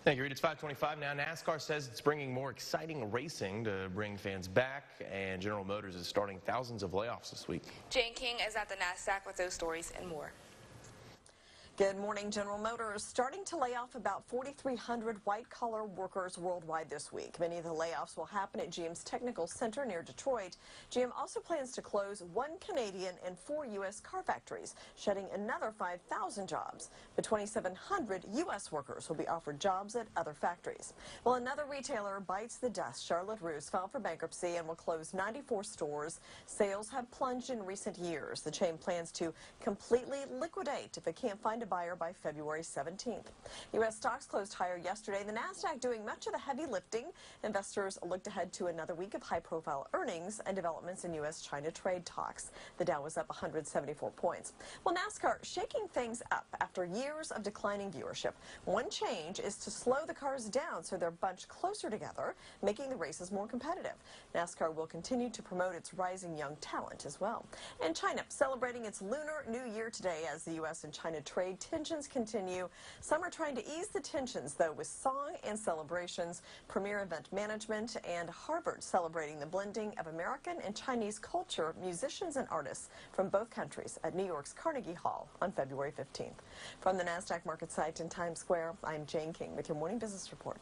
Thank you, Reed. It's 5:25 now. NASCAR says it's bringing more exciting racing to bring fans back, and General Motors is starting thousands of layoffs this week. Jane King is at the NASDAQ with those stories and more. Good morning. General Motors starting to lay off about 4,300 white-collar workers worldwide this week. Many of the layoffs will happen at GM's Technical Center near Detroit. GM also plans to close 1 Canadian and 4 U.S. car factories, shedding another 5,000 jobs. But 2,700 U.S. workers will be offered jobs at other factories. Well, another retailer bites the dust. Charlotte Russe filed for bankruptcy and will close 94 stores. Sales have plunged in recent years. The chain plans to completely liquidate if it can't find a buyer by February 17th. U.S. stocks closed higher yesterday. The NASDAQ doing much of the heavy lifting. Investors looked ahead to another week of high-profile earnings and developments in U.S.-China trade talks. The Dow was up 174 points. Well, NASCAR shaking things up after years of declining viewership. One change is to slow the cars down so they're bunched closer together, making the races more competitive. NASCAR will continue to promote its rising young talent as well. And China celebrating its Lunar New Year today as the U.S. and China trade tensions continue. Some are trying to ease the tensions, though, with song and celebrations. Premier Event Management and Harvard celebrating the blending of American and Chinese culture, musicians and artists from both countries at New York's Carnegie Hall on February 15th. From the NASDAQ market site in Times Square, I'm Jane King with your Morning Business Report.